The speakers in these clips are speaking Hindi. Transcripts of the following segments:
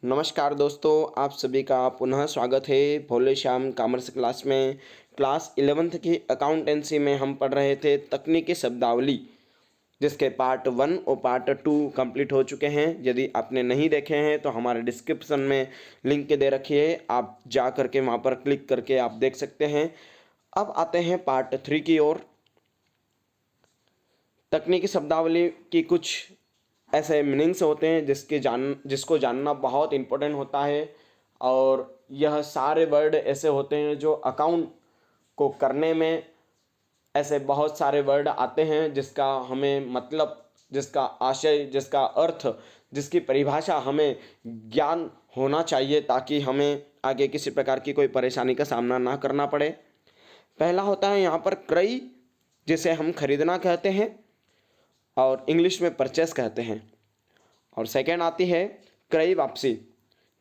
नमस्कार दोस्तों, आप सभी का पुनः स्वागत है भोले श्याम कॉमर्स क्लास में। क्लास 11th की अकाउंटेंसी में हम पढ़ रहे थे तकनीकी शब्दावली, जिसके पार्ट 1 और पार्ट 2 कंप्लीट हो चुके हैं। यदि आपने नहीं देखे हैं तो हमारे डिस्क्रिप्शन में लिंक दे रखी है, आप जा करके वहाँ पर क्लिक करके आप देख सकते हैं। अब आते हैं पार्ट 3 की ओर। तकनीकी शब्दावली की कुछ ऐसे मीनिंग्स होते हैं जिसको जानना बहुत इम्पोर्टेंट होता है। और यह सारे वर्ड ऐसे होते हैं जो अकाउंट को करने में ऐसे बहुत सारे वर्ड आते हैं जिसका हमें मतलब, जिसका आशय, जिसका अर्थ, जिसकी परिभाषा हमें ज्ञान होना चाहिए, ताकि हमें आगे किसी प्रकार की कोई परेशानी का सामना ना करना पड़े। पहला होता है यहाँ पर क्रय, जिसे हम खरीदना कहते हैं और इंग्लिश में परचेस कहते हैं। और सेकेंड आती है क्रय वापसी,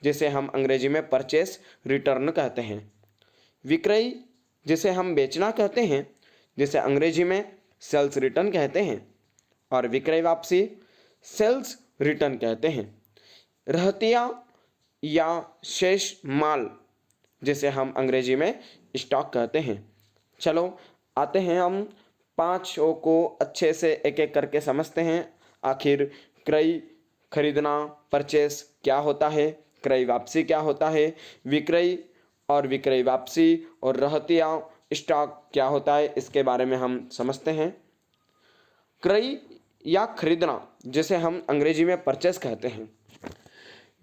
जिसे हम अंग्रेजी में परचेस रिटर्न कहते हैं। विक्रय, जिसे हम बेचना कहते हैं, जिसे अंग्रेजी में सेल्स रिटर्न कहते हैं। और विक्रय वापसी सेल्स रिटर्न कहते हैं। रहतिया या शेष माल, जिसे हम अंग्रेजी में स्टॉक कहते हैं। चलो आते हैं हम पांचों को अच्छे से एक एक करके समझते हैं। आखिर क्रय, खरीदना, परचेस क्या होता है, क्रय वापसी क्या होता है, विक्रय और विक्रय वापसी और रहतिया स्टॉक क्या होता है, इसके बारे में हम समझते हैं। क्रय या खरीदना, जिसे हम अंग्रेजी में परचेस कहते हैं।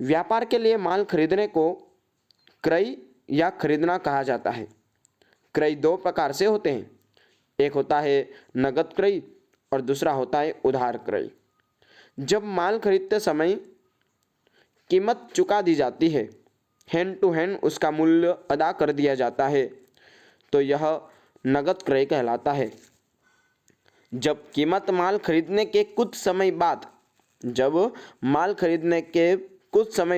व्यापार के लिए माल खरीदने को क्रय या खरीदना कहा जाता है। क्रय दो प्रकार से होते हैं, एक होता है नगद क्रय और दूसरा होता है उधार क्रय। जब माल खरीदते समय कीमत चुका दी जाती है, हैंड टू हैंड उसका मूल्य अदा कर दिया जाता है, तो यह नगद क्रय कहलाता है। जब कीमत माल खरीदने के कुछ समय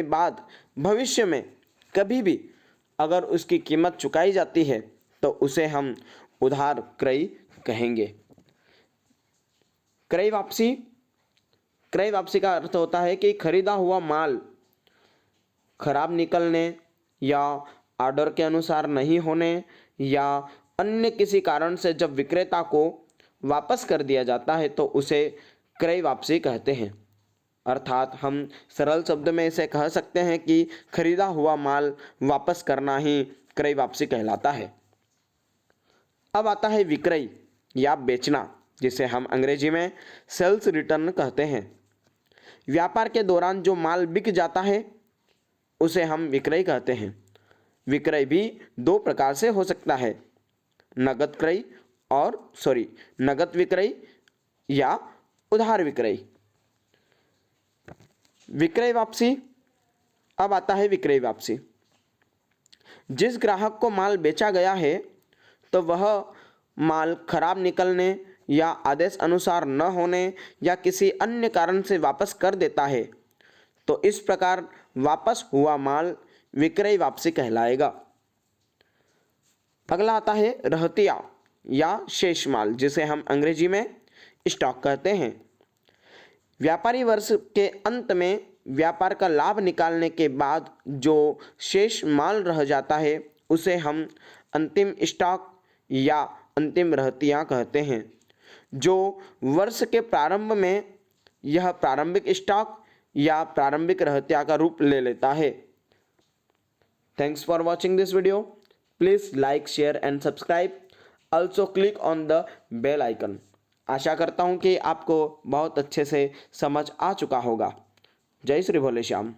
बाद भविष्य में कभी भी अगर उसकी कीमत चुकाई जाती है, तो उसे हम उधार क्रय कहेंगे। क्रय वापसी का अर्थ होता है कि खरीदा हुआ माल खराब निकलने या ऑर्डर के अनुसार नहीं होने या अन्य किसी कारण से जब विक्रेता को वापस कर दिया जाता है, तो उसे क्रय वापसी कहते हैं। अर्थात हम सरल शब्द में इसे कह सकते हैं कि खरीदा हुआ माल वापस करना ही क्रय वापसी कहलाता है। अब आता है विक्रय या बेचना, जिसे हम अंग्रेजी में सेल्स रिटर्न कहते हैं। व्यापार के दौरान जो माल बिक जाता है उसे हम विक्रय कहते हैं। विक्रय भी दो प्रकार से हो सकता है, नगद विक्रय या उधार विक्रय। विक्रय वापसी, अब आता है विक्रय वापसी। जिस ग्राहक को माल बेचा गया है तो वह माल खराब निकलने या आदेश अनुसार न होने या किसी अन्य कारण से वापस कर देता है, तो इस प्रकार वापस हुआ माल विक्रय वापसी कहलाएगा। अगला आता है रहतिया या शेष माल, जिसे हम अंग्रेजी में स्टॉक कहते हैं। व्यापारी वर्ष के अंत में व्यापार का लाभ निकालने के बाद जो शेष माल रह जाता है उसे हम अंतिम स्टॉक या अंतिम रहतिया कहते हैं। जो वर्ष के प्रारंभ में यह प्रारंभिक स्टॉक या प्रारंभिक रहतिया का रूप ले लेता है। Thanks for watching this video. Please like, share and subscribe. Also click on the bell icon. आशा करता हूँ कि आपको बहुत अच्छे से समझ आ चुका होगा। जय श्री भोले श्याम।